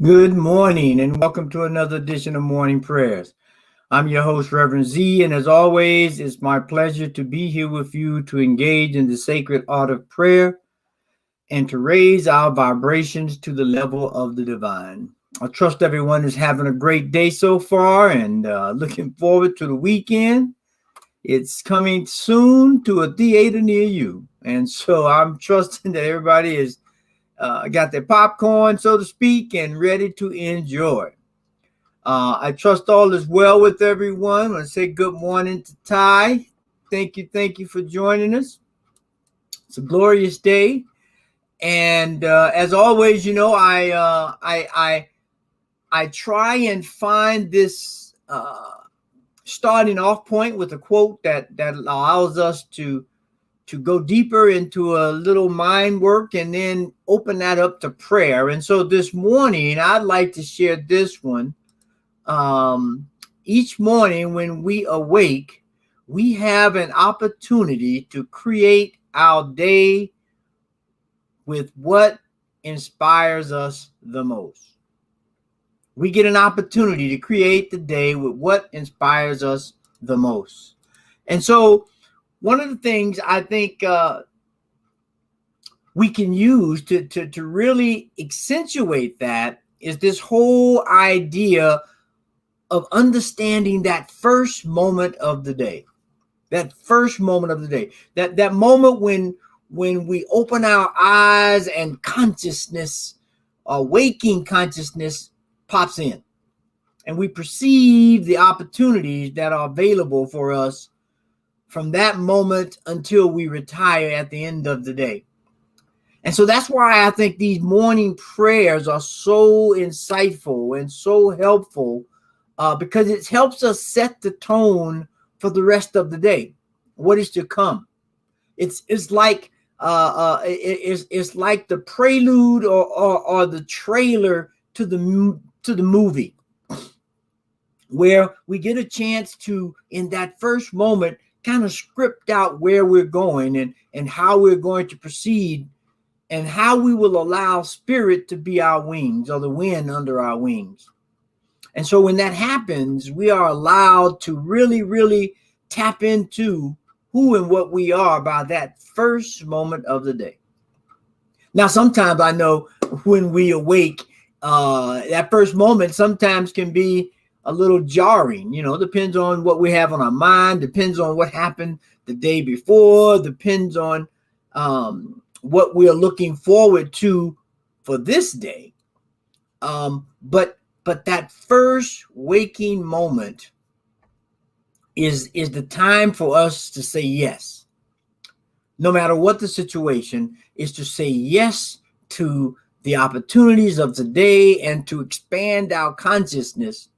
Good morning and welcome to another edition of Morning Prayers. I'm your host, Reverend Z, and as always, it's my pleasure to be here with you to engage in the sacred art of prayer and to raise our vibrations to the level of the divine. I trust everyone is having a great day so far and looking forward to the weekend. It's coming soon to a theater near you, and so I'm trusting that everybody is got their popcorn, so to speak, and ready to enjoy. I trust all is well with everyone. I say good morning to Ty. Thank you for joining us. It's a glorious day, and as always, I try and find this starting off point with a quote that allows us to go deeper into a little mind work and then open that up to prayer. And so this morning, I'd like to share this one. Each morning when we awake, we have an opportunity to create our day with what inspires us the most. We get an opportunity to create the day with what inspires us the most. And so one of the things I think we can use to really accentuate that is this whole idea of understanding that first moment of the day. That first moment of the day. That moment when we open our eyes and consciousness, waking consciousness pops in. And we perceive the opportunities that are available for us from that moment until we retire at the end of the day. And so that's why I think these morning prayers are so insightful and so helpful because it helps us set the tone for the rest of the day, what is to come. It's like it's like the prelude or the trailer to the movie, where we get a chance to, in that first moment, kind of script out where we're going and how we're going to proceed and how we will allow spirit to be our wings or the wind under our wings. And so when that happens, we are allowed to really, really tap into who and what we are by that first moment of the day. Now, sometimes I know when we awake, that first moment sometimes can be a little jarring, depends on what we have on our mind, depends on what happened the day before, depends on what we're looking forward to for this day. But that first waking moment is the time for us to say yes. No matter what the situation is, to say yes to the opportunities of today and to expand our consciousness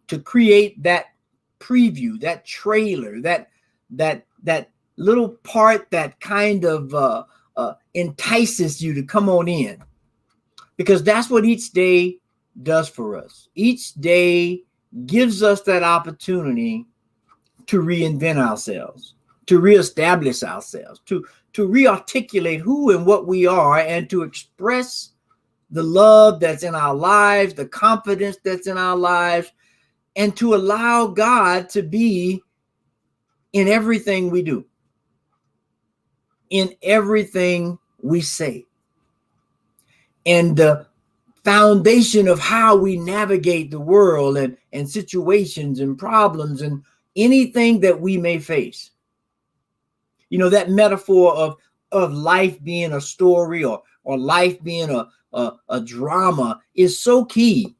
to create that preview, that trailer, that little part that kind of entices you to come on in, because that's what each day does for us. Each day gives us that opportunity to reinvent ourselves, to reestablish ourselves, to rearticulate who and what we are, and to express the love that's in our lives, the confidence that's in our lives, and to allow God to be in everything we do, in everything we say. And the foundation of how we navigate the world and situations and problems and anything that we may face. That metaphor of life being a story or life being a drama is so key,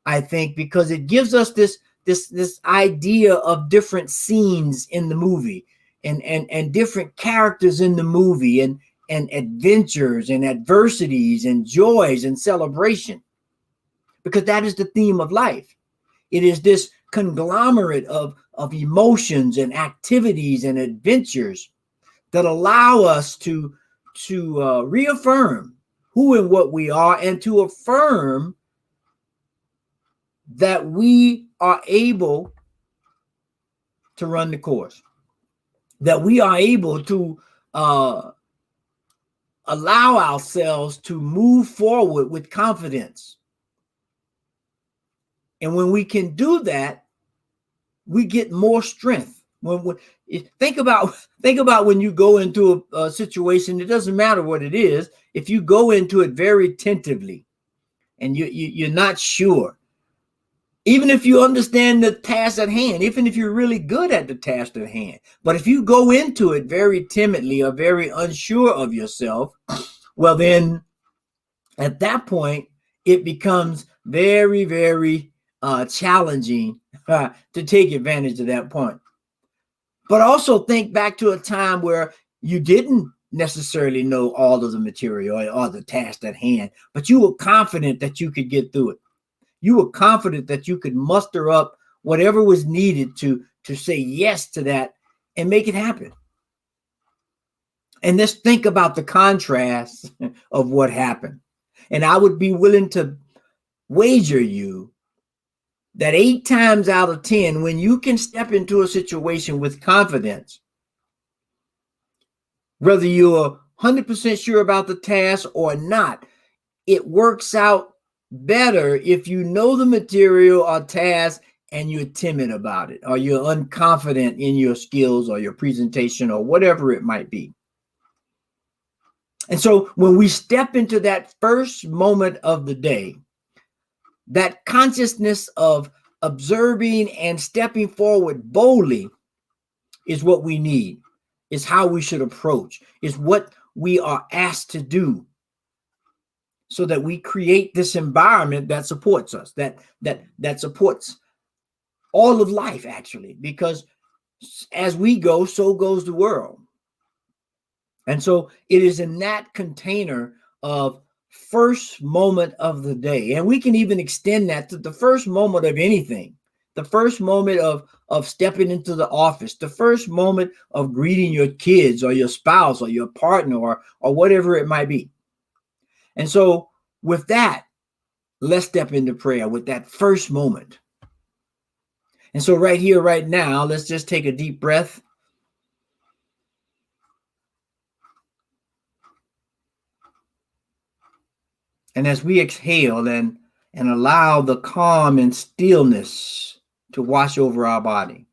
I think, because it gives us this idea of different scenes in the movie and different characters in the movie and adventures and adversities and joys and celebration, because that is the theme of life. It is this conglomerate of emotions and activities and adventures that allow us to reaffirm who and what we are, and to affirm that we are able to run the course, that we are able to allow ourselves to move forward with confidence, And when we can do that, we get more strength. When think about when you go into a situation, it doesn't matter what it is. If you go into it very tentatively and you're not sure, even if you understand the task at hand, even if you're really good at the task at hand, but if you go into it very timidly or very unsure of yourself, well, then at that point, it becomes very, very challenging to take advantage of that point. But also think back to a time where you didn't necessarily know all of the material or the task at hand, but you were confident that you could get through it. You were confident that you could muster up whatever was needed to say yes to that and make it happen. And let's think about the contrast of what happened. And I would be willing to wager you that 8 times out of 10, when you can step into a situation with confidence, whether you're 100% sure about the task or not, it works out better if you know the material or task and you're timid about it, or you're unconfident in your skills or your presentation or whatever it might be. And so when we step into that first moment of the day, that consciousness of observing and stepping forward boldly is what we need, is how we should approach, is what we are asked to do, so that we create this environment that supports us, that supports all of life, actually, because as we go, so goes the world. And so it is in that container of first moment of the day. And we can even extend that to the first moment of anything, the first moment of stepping into the office, the first moment of greeting your kids or your spouse or your partner or whatever it might be. And so with that, let's step into prayer with that first moment. And so right here, right now, let's just take a deep breath. And as we exhale and allow the calm and stillness to wash over our body.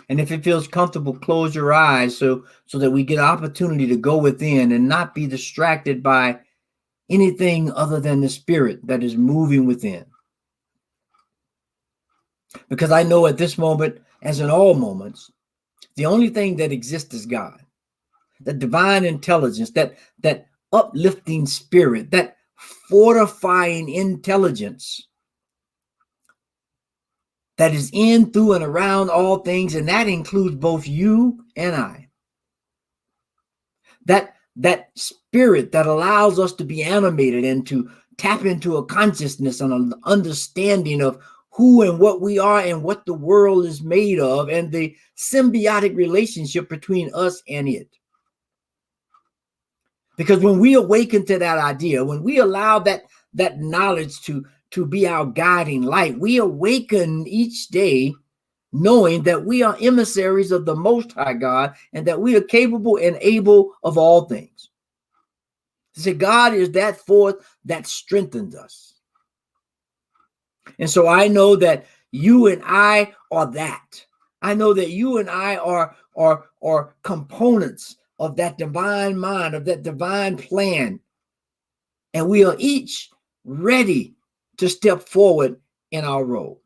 And if it feels comfortable, close your eyes so that we get opportunity to go within and not be distracted by anything other than the spirit that is moving within. Because I know at this moment, as in all moments, the only thing that exists is God. The divine intelligence, that uplifting spirit, that fortifying intelligence that is in, through, and around all things, and that includes both you and I. That spirit that allows us to be animated and to tap into a consciousness and an understanding of who and what we are and what the world is made of, and the symbiotic relationship between us and it. Because when we awaken to that idea, when we allow that knowledge to be our guiding light, we awaken each day knowing that we are emissaries of the Most High God and that we are capable and able of all things. See, God is that force that strengthens us. And so I know that you and I are that. I know that you and I are components of that divine mind, of that divine plan. And we are each ready to step forward in our role.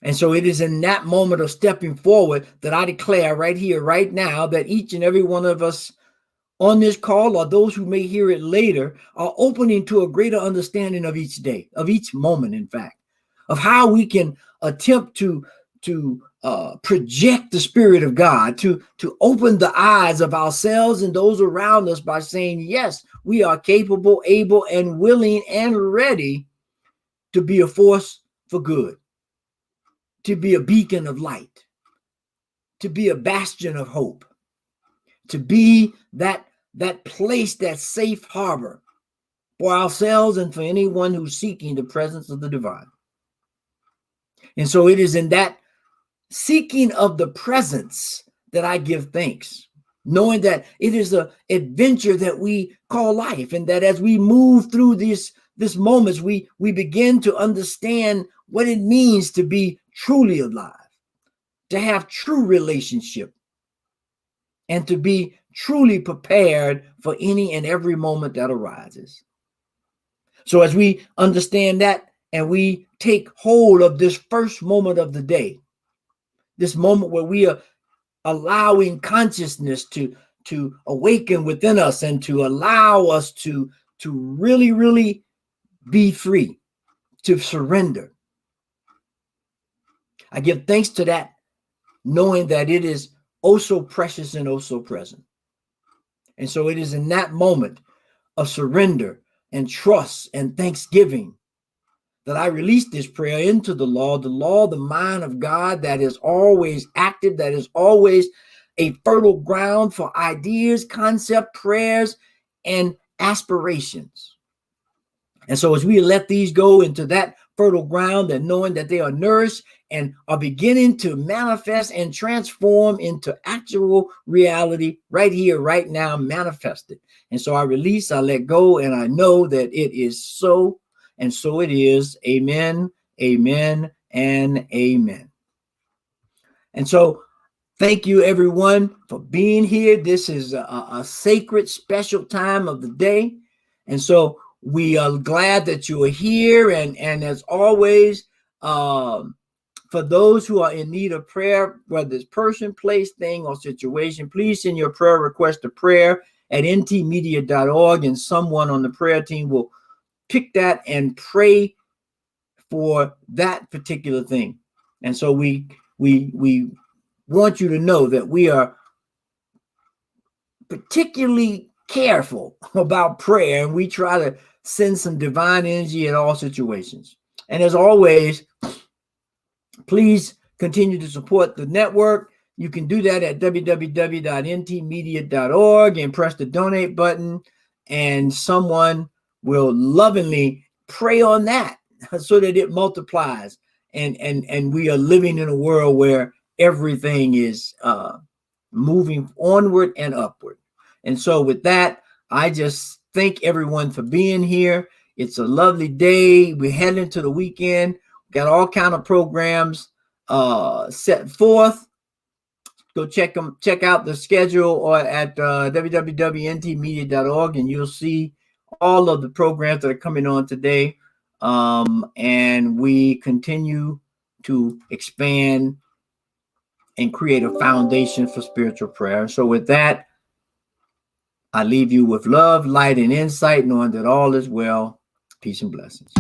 And so it is in that moment of stepping forward that I declare right here, right now, that each and every one of us on this call, or those who may hear it later, are opening to a greater understanding of each day, of each moment, in fact, of how we can attempt to project the Spirit of God, to open the eyes of ourselves and those around us by saying, yes, we are capable, able, and willing and ready to be a force for good, to be a beacon of light, to be a bastion of hope, to be that place, that safe harbor for ourselves and for anyone who's seeking the presence of the divine. And so it is in that seeking of the presence that I give thanks. knowing that it is an adventure that we call life, and that as we move through these moments, we begin to understand what it means to be truly alive, to have true relationship, and to be truly prepared for any and every moment that arises. So as we understand that and we take hold of this first moment of the day, this moment where we are allowing consciousness to awaken within us and to allow us to really be free, to surrender. I give thanks to that, knowing that it is oh so precious and oh so present. And so it is in that moment of surrender and trust and thanksgiving that I release this prayer into the law, the mind of God that is always active, that is always a fertile ground for ideas, concept, prayers, and aspirations. And so as we let these go into that fertile ground, and knowing that they are nourished and are beginning to manifest and transform into actual reality right here, right now, manifested. And so I release, I let go, and I know that it is so, and so it is. Amen, amen, and amen. And so thank you, everyone, for being here. This is a sacred, special time of the day. And so we are glad that you are here. And as always, for those who are in need of prayer, whether it's person, place, thing, or situation, please send your prayer request to prayer@ntmedia.org, and someone on the prayer team will pick that and pray for that particular thing. And so we want you to know that we are particularly careful about prayer, and we try to send some divine energy in all situations. And as always, please continue to support the network. You can do that at www.ntmedia.org and press the donate button, and someone will lovingly pray on that so that it multiplies. And we are living in a world where everything is moving onward and upward. And so with that, I just thank everyone for being here. It's a lovely day. We're heading into the weekend. We got all kind of programs set forth. Go check out the schedule or at www.ntmedia.org, and you'll see all of the programs that are coming on today. And we continue to expand and create a foundation for spiritual prayer. So with that, I leave you with love, light, and insight, knowing that all is well. Peace and blessings.